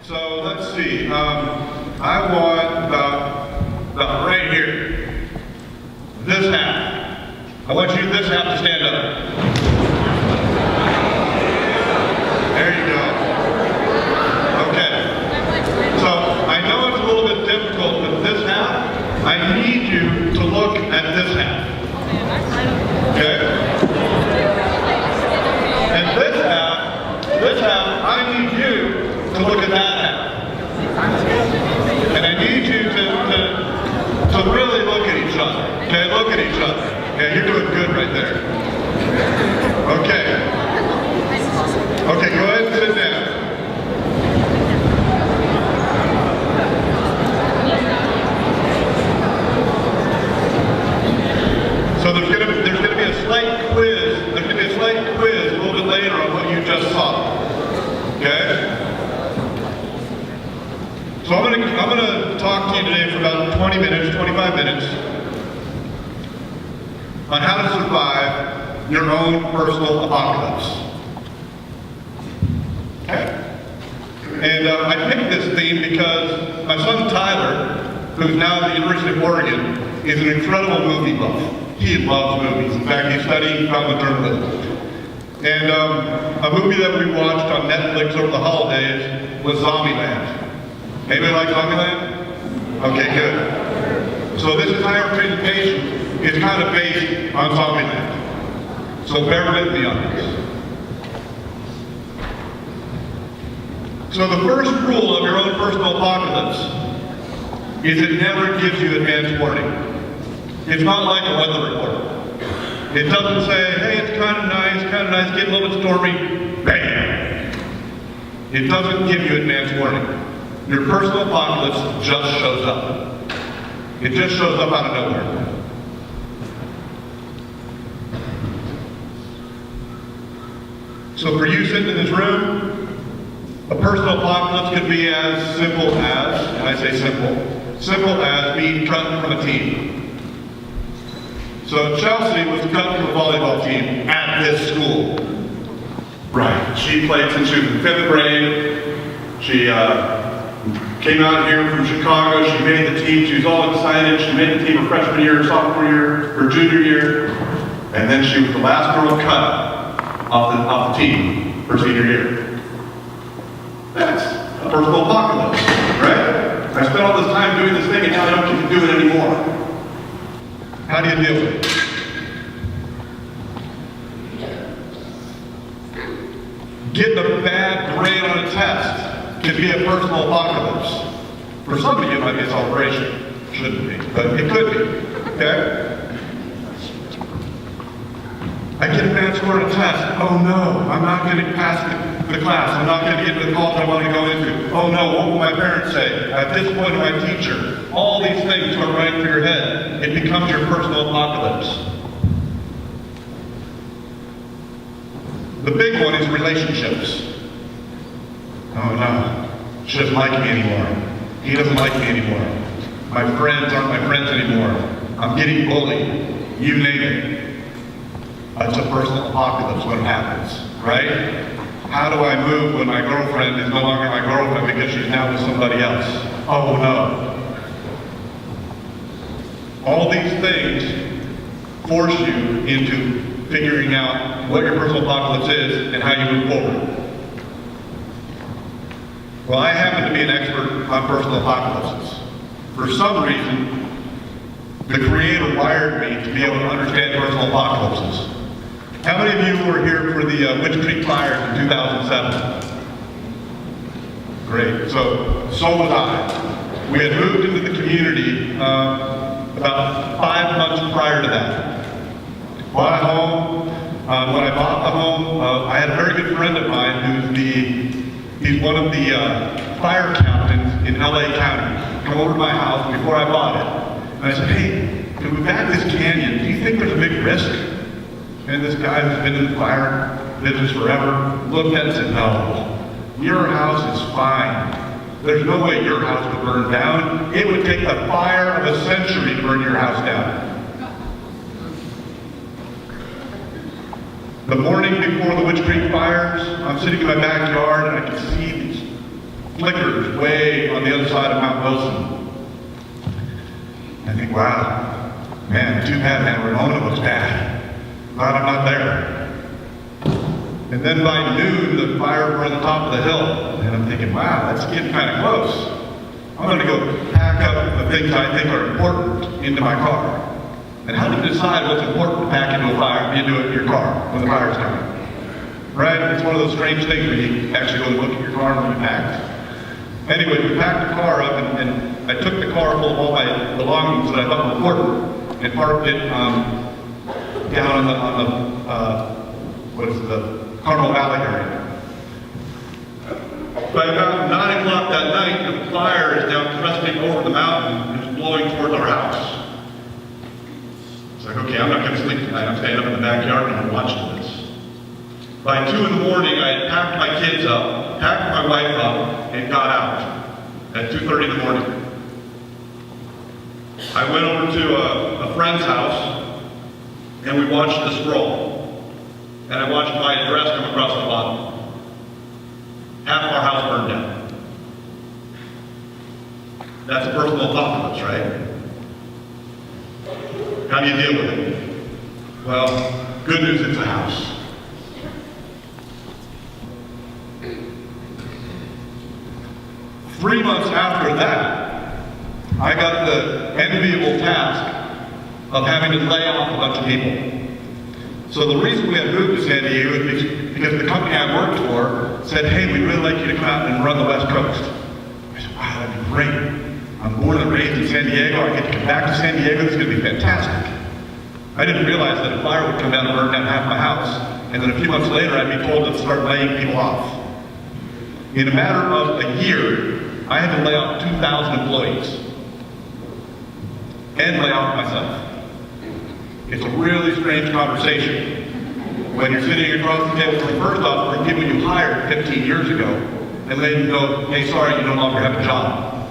So let's see. I want about right here. This half. I want you this half to stand up. There you go. Okay. So I know it's a little bit difficult with this half. I need you to look at this half. Okay? And this half, I need you to look at that half. And I need you to really look at each other. Okay, look at each other. Okay, you're doing good right there. Okay. Okay, go ahead and sit down. So there's gonna be a slight quiz. There's gonna be a slight quiz a little bit later on what you just saw. Okay? So I'm gonna talk to you today for about 20 minutes, 25 minutes on how to survive your own personal apocalypse. Okay? And I picked this theme because my son Tyler, who's now at the University of Oregon, is an incredible movie buff. He loves movies. In fact, he's studying film and journalism. And a movie that we watched on Netflix over the holidays was Zombieland. Anybody like Zombieland? Okay, good. So this entire presentation is kind of based on Zombieland. So bear with me on this. So the first rule of your own personal apocalypse is it never gives you advance warning. It's not like a weather report. It doesn't say, hey, it's kind of nice, getting a little bit stormy, bam. It doesn't give you advance warning. Your personal apocalypse just shows up. It just shows up out of nowhere. So for you sitting in this room, a personal apocalypse could be as simple as, and I say simple as being cut from a team. So Chelsea was cut from a volleyball team at this school. Right. She played since she was in 5th grade. She came out here from Chicago. She made the team. She was all excited. She made the team her freshman year, sophomore year, her junior year. And then she was the last girl cut off the team her senior year. That's a personal apocalypse, right? I spent all this time doing this thing and now I don't get to do it anymore. How do you deal with it? Getting a bad grade on a test can be a personal apocalypse. For some of you, it might be a celebration. Shouldn't be, but it could be. Okay? I get a bad score on a test. Oh no, I'm not going to pass the class. I'm not going to get into the college I want to go into. Oh no, what will my parents say? I've disappointed my teacher. All these things are running through your head. It becomes your personal apocalypse. The big one is relationships. Oh no, she doesn't like me anymore. He doesn't like me anymore. My friends aren't my friends anymore. I'm getting bullied. You name it. It's a personal apocalypse when it happens, right? How do I move when my girlfriend is no longer my girlfriend because she's now with somebody else? Oh no. All these things force you into figuring out what your personal apocalypse is and how you move forward. Well, I happen to be an expert on personal apocalypses. For some reason, the Creator wired me to be able to understand personal apocalypses. How many of you were here for the Witch Creek fires in 2007? Great. So was I. We had moved into the community about 5 months prior to that. Bought a home. When I bought the home, I had a very good friend of mine he's one of the fire captains in LA County. Come over to my house before I bought it. And I said, hey, can we back this canyon? Do you think there's a big risk? And this guy who's been in the fire business forever looked at it and said, no, your house is fine. There's no way your house would burn down. It would take the fire of a century to burn your house down. The morning before the Witch Creek fires, I'm sitting in my backyard and I can see these flickers way on the other side of Mount Wilson. I think, wow, man, too bad Mount Ramona looks bad. Glad I'm not there. And then by noon, the fires were on the top of the hill. And I'm thinking, wow, that's getting kind of close. I'm going to go pack up the things I think are important into my car. And how do you decide what's important to pack into your car when the fire's coming? Right? It's one of those strange things when you actually go and look at your car when you pack. Anyway, we packed the car up, and I took the car full of all my belongings that I thought were important and parked it down on the Carmel Valley area. By about 9 o'clock that night, the fire is now cresting over the mountain and it's blowing towards our house. It's like, okay, I'm not going to sleep tonight. I'm staying up in the backyard and I'm watching this. By 2 in the morning, I had packed my kids up, packed my wife up, and got out at 2:30 in the morning. I went over to a friend's house and we watched the scroll. And I watched my address come across the bottom. Half of our house burned down. That's a personal apocalypse, right? How do you deal with it? Well, good news, it's a house. Three months after that, I got the enviable task of having to lay off a bunch of people. So the reason we had moved to San Diego is because the company I worked for said, hey, we'd really like you to come out and run the West Coast. I said, wow, that'd be great. I'm born and raised in San Diego. I get to come back to San Diego. This is going to be fantastic. I didn't realize that a fire would come down and burn down half my house. And then a few months later, I'd be told to start laying people off. In a matter of a year, I had to lay off 2,000 employees and lay off myself. It's a really strange conversation when you're sitting across the table from first off from people you hired 15 years ago and letting them go, hey, sorry, you no longer have a job.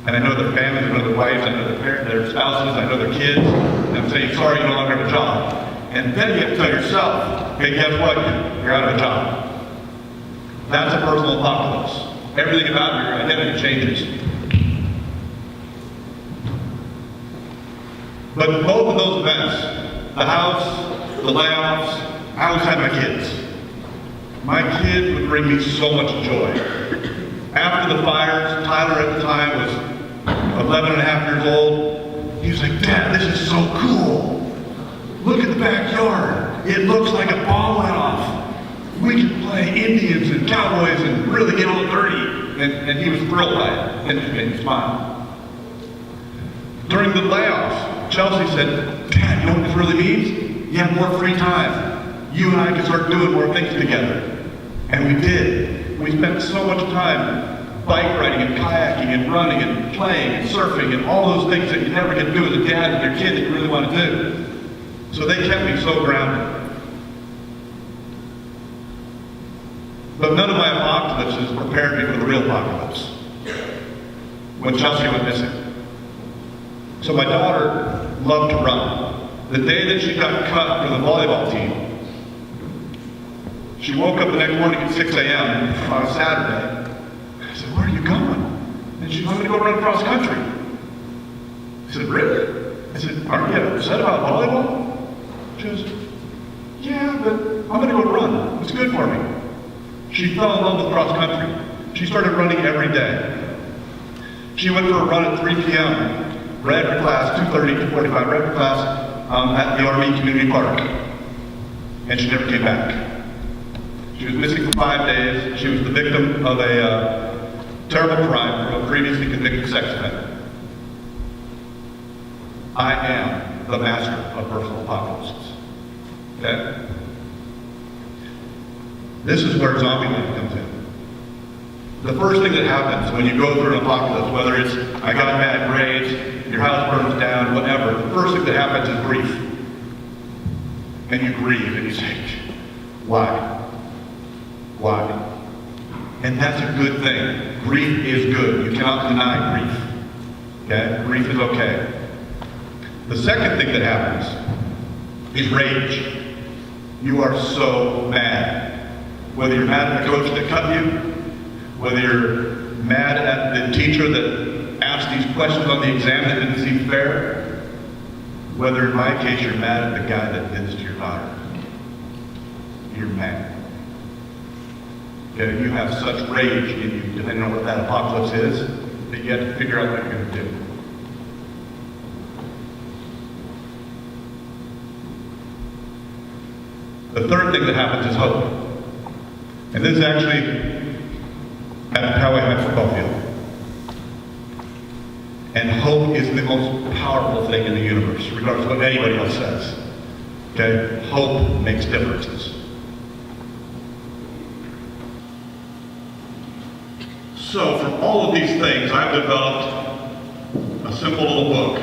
And I know their families, I know their wives, I know their parents, their spouses, I know their kids, and I'm saying, sorry, you no longer have a job. And then you have to tell yourself, hey, guess what? You're out of a job. That's a personal apocalypse. Everything about your identity changes. But both of those events, the house, the layoffs, I always had my kids. My kids would bring me so much joy. After the fires, Tyler at the time was 11 and a half years old. He was like, Dad, this is so cool. Look at the backyard. It looks like a ball went off. We can play Indians and cowboys and really get all dirty. And he was thrilled by it, and he smiled. During the layoffs, Chelsea said, Dad, you know what this really means? You have more free time. You and I can start doing more things together. And we did. We spent so much time bike riding and kayaking and running and playing and surfing and all those things that you never get to do as a dad with your kid that you really want to do. So they kept me so grounded. But none of my apocalypses prepared me for the real apocalypse, when Chelsea went missing. So my daughter loved to run. The day that she got cut from the volleyball team, she woke up the next morning at 6 a.m. on a Saturday. I said, where are you going? And she said, I'm going to go run cross country. I said, really? I said, aren't you upset about volleyball? She goes, yeah, but I'm going to go run. It's good for me. She fell in love with cross country. She started running every day. She went for a run at 3 p.m. Red class, 2:30 to 45, red class at the Army Community Park. And she never came back. She was missing for 5 days. She was the victim of a terrible crime from a previously convicted sex offender. I am the master of personal apocalypses. Okay? This is where zombie life comes in. The first thing that happens when you go through an apocalypse, whether it's I got bad grades, your house burns down, whatever, the first thing that happens is grief. And you grieve and you say, why? Why? And that's a good thing. Grief is good. You cannot deny grief. Okay? Grief is okay. The second thing that happens is rage. You are so mad. Whether you're mad at the coach that cut you, whether you're mad at the teacher that asked these questions on the exam that didn't seem fair, whether in my case you're mad at the guy that did this to your daughter, you're mad. Okay, you have such rage in you, depending on what that apocalypse is, that you have to figure out what you're going to do. The third thing that happens is hope. And this is actually at Poway High football field. And hope is the most powerful thing in the universe, regardless of what anybody else says. Okay? Hope makes differences. So from all of these things, I've developed a simple little book.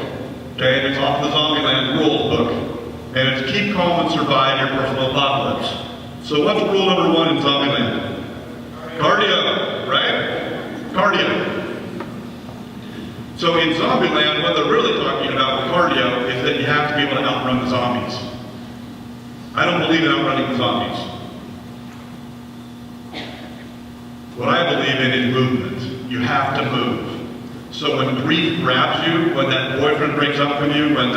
Okay? And it's off the Zombieland Rules book. And it's keep calm and survive your personal apocalypse. So what's rule number 1 in Zombieland? Cardio, right? Cardio. So in Zombieland, what they're really talking about with cardio is that you have to be able to outrun the zombies. I don't believe in outrunning the zombies. What I believe in is movement. You have to move. So when grief grabs you, when that boyfriend breaks up with you, when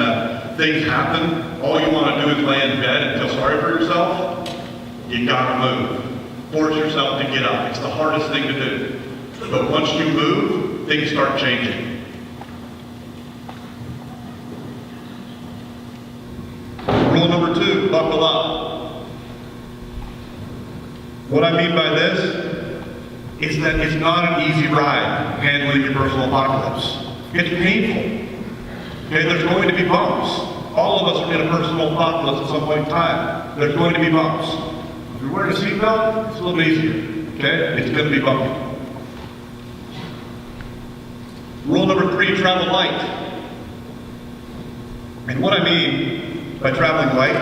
things happen, all you want to do is lay in bed and feel sorry for yourself. You gotta move. Force yourself to get up. It's the hardest thing to do. But once you move, things start changing. Rule number 2, buckle up. What I mean by this is that it's not an easy ride handling your personal apocalypse. It's painful. Okay, there's going to be bumps. All of us are in a personal apocalypse at some point in time. There's going to be bumps. If you're wearing a seatbelt, it's a little easier. Okay, it's going to be bumpy. Rule number 3, travel light. And what I mean by traveling light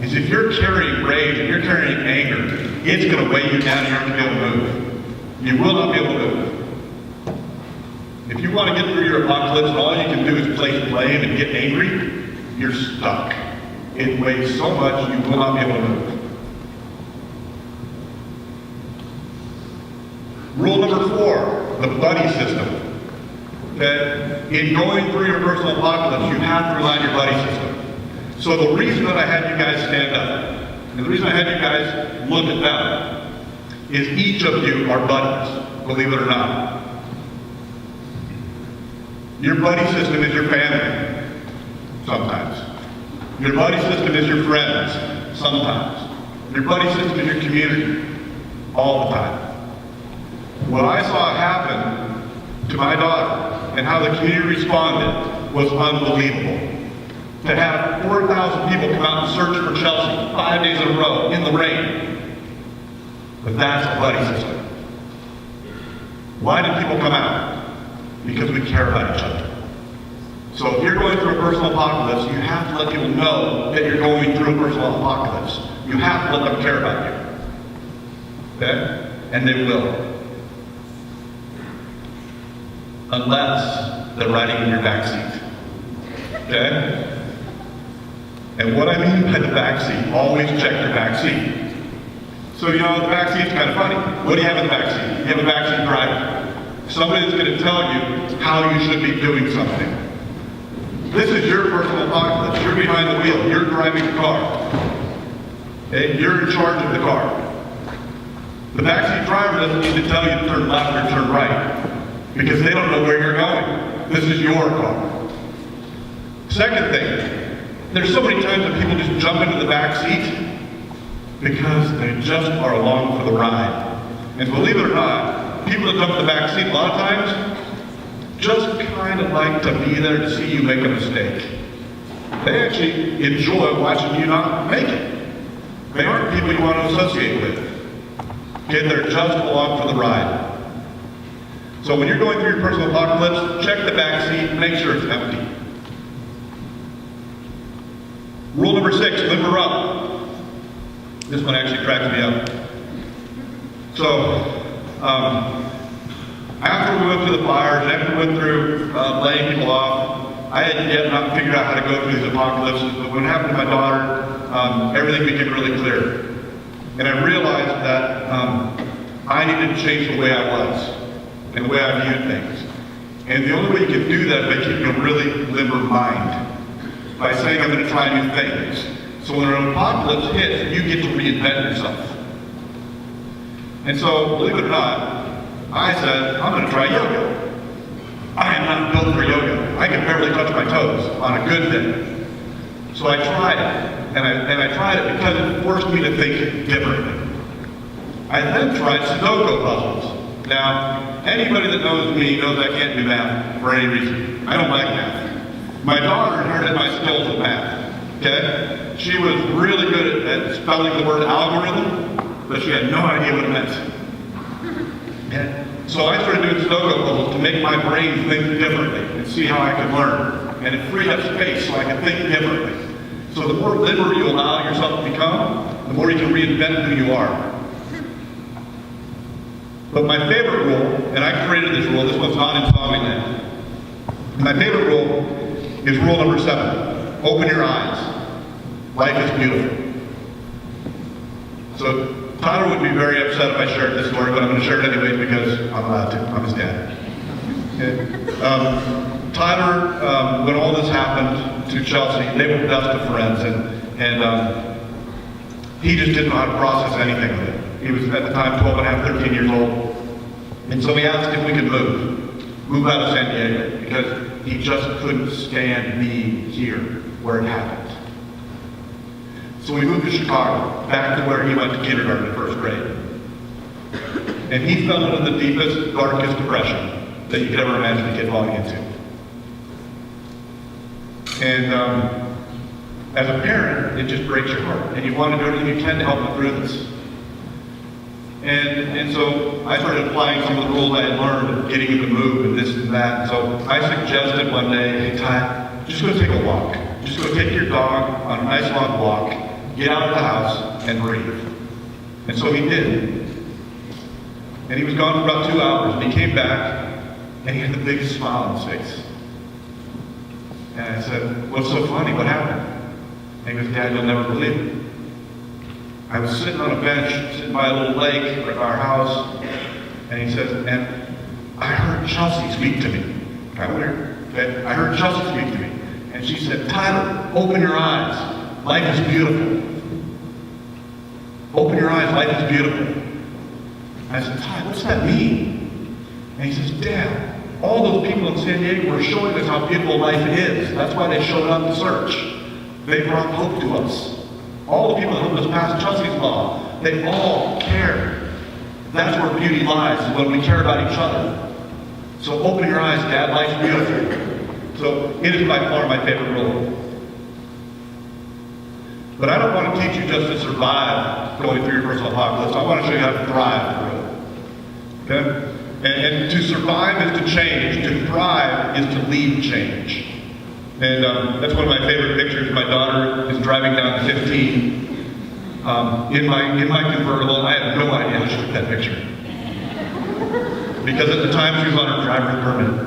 is if you're carrying rage and you're carrying anger, it's going to weigh you down and you're not going to be able to move. You will not be able to move. If you want to get through your apocalypse and all you can do is place blame and get angry, you're stuck. It weighs so much you will not be able to move. Rule number 4, the buddy system. Okay? In going through your personal apocalypse, you have to rely on your buddy system. So the reason that I had you guys stand up, and the reason I had you guys look at them, is each of you are buddies, believe it or not. Your buddy system is your family, sometimes. Your buddy system is your friends, sometimes. Your buddy system is your community, all the time. What I saw happen to my daughter and how the community responded was unbelievable. To have 4,000 people come out and search for Chelsea 5 days in a row in the rain. But that's a buddy system. Why did people come out? Because we care about each other. So if you're going through a personal apocalypse, you have to let people know that you're going through a personal apocalypse. You have to let them care about you. Okay? And they will. Unless they're riding in your backseat. Okay? And what I mean by the backseat, always check your backseat. So, the backseat's kind of funny. What do you have in the backseat? You have a backseat driver. Somebody that's going to tell you how you should be doing something. This is your personal apocalypse. You're behind the wheel. You're driving the car. Okay? You're in charge of the car. The backseat driver doesn't need to tell you to turn left or turn right, because they don't know where you're going. This is your car. Second thing, there's so many times that people just jump into the back seat because they just are along for the ride. And believe it or not, people that jump in the back seat a lot of times just kind of like to be there to see you make a mistake. They actually enjoy watching you not make it. They aren't people you want to associate with. Okay, they're just along for the ride. So when you're going through your personal apocalypse, check the back seat, make sure it's empty. Rule number 6, limber up. This one actually cracks me up. So, after we went through the fires, after we went through laying people off, I had yet not figured out how to go through these apocalypses, but when it happened to my daughter, everything became really clear. And I realized that I needed to change the way I was and the way I viewed things. And the only way you can do that is by keeping a really limber mind, by saying I'm going to try new things. So when an apocalypse hits, you get to reinvent yourself. And so, believe it or not, I said, I'm going to try yoga. I am not built for yoga. I can barely touch my toes on a good day. So I tried it, and I tried it because it forced me to think differently. I then tried Sudoku puzzles. Now, anybody that knows me knows I can't do math for any reason. I don't like math. My daughter inherited my skills at math, okay? She was really good at spelling the word algorithm, but she had no idea what it meant. And so I started doing Sudoku puzzles to make my brain think differently and see how I could learn. And it freed up space so I could think differently. So the more limber you allow yourself to become, the more you can reinvent who you are. But my favorite rule, and I created this rule, this one's not in Zombieland. My favorite rule is rule number 7. Open your eyes. Life is beautiful. So Tyler would be very upset if I shared this story, but I'm going to share it anyways because I'm allowed to. I'm his dad. Okay. Tyler, when all this happened to Chelsea, they were best of friends, and he just didn't know how to process anything of it. He was at the time 12 and a half, 13 years old. And so he asked if we could move out of San Diego, because he just couldn't stand being here where it happened. So we moved to Chicago, back to where he went to kindergarten in first grade. And he fell into the deepest, darkest depression that you could ever imagine a kid falling into. And as a parent, it just breaks your heart. And you want to do everything you can to help him through this. And so I started applying some of the rules I had learned of getting him to move and this and that. And so I suggested one day, hey Ty, just go take a walk. Just go take your dog on a nice long walk, get out of the house, and breathe. And so he did. And he was gone for about 2 hours, and he came back, and he had the biggest smile on his face. And I said, what's so funny? What happened? And he goes, Dad, you'll never believe it. I was sitting on a bench, sitting by a little lake at our house, and he says, and I heard Chelsea speak to me. Kind of weird. Okay? I heard Chelsea speak to me. And she said, Tyler, open your eyes. Life is beautiful. Open your eyes, life is beautiful. I said, Ty, what's that mean? And he says, Dad, all those people in San Diego were showing us how beautiful life is. That's why they showed up to search. They brought hope to us. All the people that helped us pass Chelsea's law, they all cared. That's where beauty lies, is when we care about each other. So open your eyes, Dad, life's beautiful. So it is by far my favorite rule. But I don't want to teach you just to survive going through your personal apocalypse. I want to show you how to thrive through it. Okay? And to survive is to change. To thrive is to lead change. And that's one of my favorite pictures. My daughter is driving down 15 in my convertible. I have no idea how she took that picture. Because at the time she was on her driver's permit.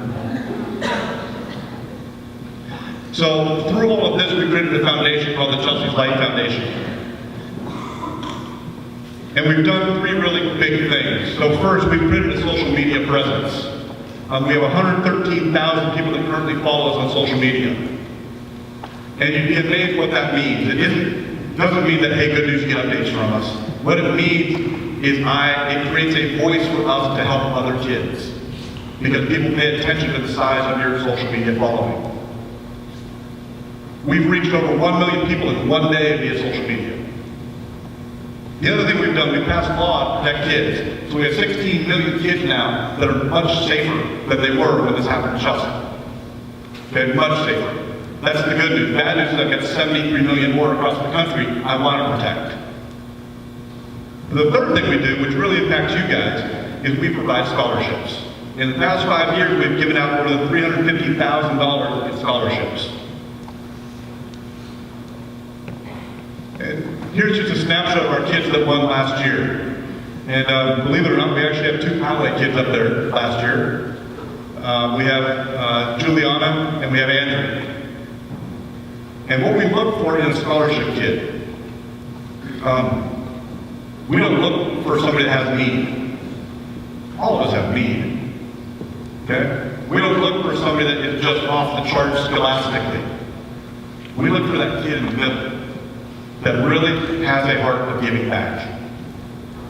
So through all of this, we created a foundation called the Chelsea's Light Foundation. And we've done 3 really big things. So first, we've created a social media presence. We have 113,000 people that currently follow us on social media. And you'd be amazed what that means. It doesn't mean that, hey, good news, you get updates from us. What it means is it creates a voice for us to help other kids. Because people pay attention to the size of your social media following. We've reached over 1 million people in one day via social media. The other thing we've done, we passed a law to protect kids. So we have 16 million kids now that are much safer than they were when this happened in Chelsea. Okay, much safer. That's the good news. Bad news is I've got 73 million more across the country I want to protect. The third thing we do, which really impacts you guys, is we provide scholarships. In the past 5 years, we've given out more than $350,000 in scholarships. And here's just a snapshot of our kids that won last year. And believe it or not, we actually have 2 Poway kids up there last year. We have Juliana and we have Andrew. And what we look for in a scholarship kid, we don't look for somebody that has need. All of us have need. Okay? We don't look for somebody that is just off the charts scholastically. We look for that kid in the middle that really has a heart of giving back.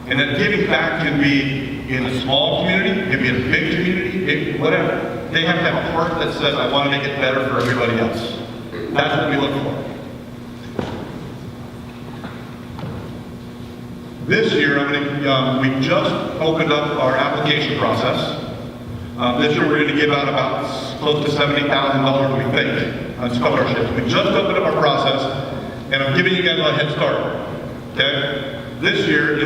And that giving back can be in a small community, it can be in a big community, whatever. They have to have a heart that says, I want to make it better for everybody else. That's what we look for. This year, we just opened up our application process. This year, we're going to give out about close to $70,000, we think, on scholarships. We just opened up our process, and I'm giving you guys a head start. Okay? This year,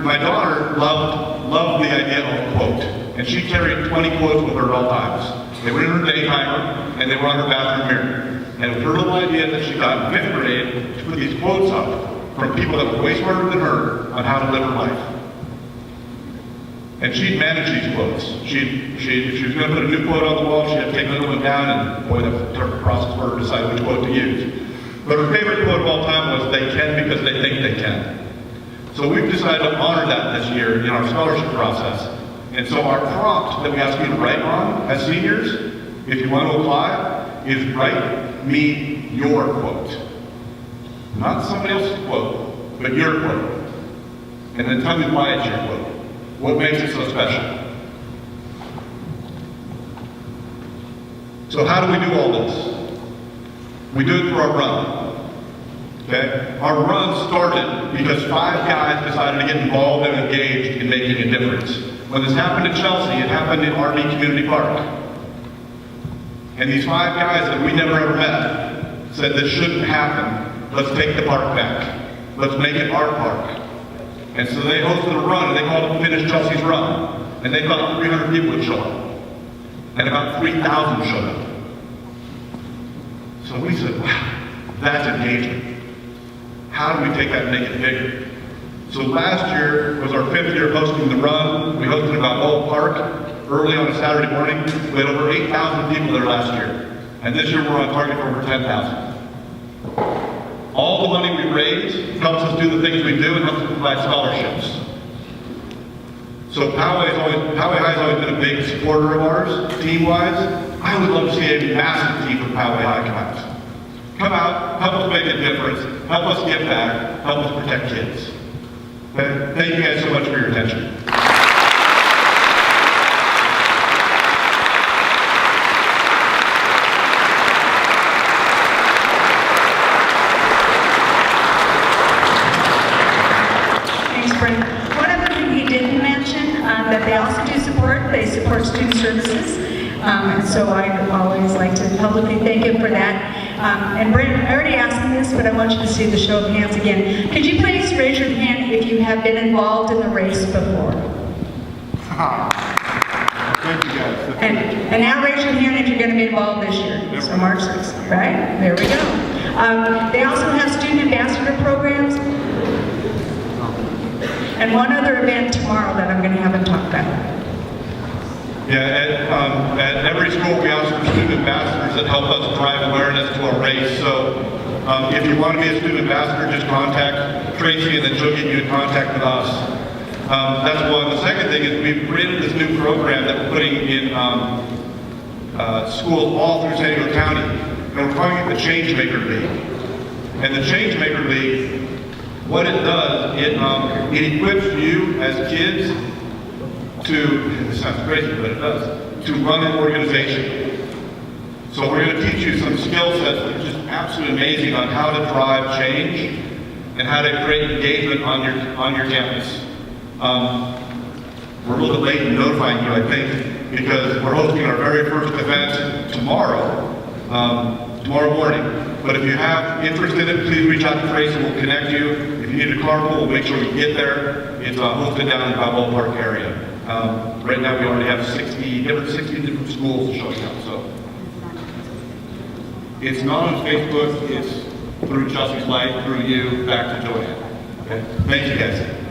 my daughter loved the idea of a quote, and she carried 20 quotes with her at all times. They were in her day timer, and they were on her bathroom mirror. And it was her little idea that she got in 5th grade to put these quotes up from people that were way smarter than her on how to live her life. And she'd manage these quotes. If she was going to put a new quote on the wall, she'd have to take another one down, and boy, that was a tough process for her to decide which quote to use. But her favorite quote of all time was, they can because they think they can. So we've decided to honor that this year in our scholarship process. And so our prompt that we ask you to write on as seniors, if you want to apply, is write me your quote. Not somebody else's quote, but your quote. And then tell me why it's your quote. What makes it so special? So how do we do all this? We do it through our run. Okay? Our run started because 5 guys decided to get involved and engaged in making a difference. When this happened in Chelsea, it happened in RV Community Park. And these 5 guys that we never ever met said this shouldn't happen. Let's take the park back. Let's make it our park. And so they hosted a run, and they called it Finish Chelsea's Run. And they thought 300 people would show up. And about 3,000 showed up. So we said, wow, that's engagement. How do we take that and make it bigger? So last year was our 5th year hosting the run. We hosted about Old Park early on a Saturday morning. We had over 8,000 people there last year. And this year we're on target for over 10,000. All the money we raise helps us do the things we do and helps us provide scholarships. So Poway High has always been a big supporter of ours, team-wise. I would love to see a massive team from Poway High come out. Come out, help us make a difference, help us give back, help us protect kids. Okay? Thank you guys so much for your attention. That they also do support. They support student services. And so I always like to publicly thank him for that. And Brent, I already asked him this, but I want you to see the show of hands again. Could you please raise your hand if you have been involved in the race before? Thank you guys. And now raise your hand if you're going to be involved this year. So March 6th, right? There we go. They also have student ambassador programs. And one other event tomorrow that I'm going to have them talk about. Yeah, at every school we ask for student ambassadors that help us drive awareness to our race. So if you want to be a student ambassador, just contact Tracy and then she'll get you in contact with us. That's one. The second thing is we've created this new program that we're putting in schools all through San Diego County. And we're calling it the Changemaker League. And the Changemaker League, what it does, it equips you as kids to, this sounds crazy, but it does, to run an organization. So we're going to teach you some skill sets that are just absolutely amazing on how to drive change and how to create engagement on your campus. We're a little bit late in notifying you, I think, because we're hosting our very first event tomorrow morning. But if you have interest in it, please reach out to Tracy. We'll connect you. If you need a carpool, we'll make sure we get there. It's hosted down in the Poway Park area. Right now, we already have 60 different schools showing up. So it's not on Facebook. It's through Chelsea's Light, through you, back to Joanne. Okay. Thank you, guys.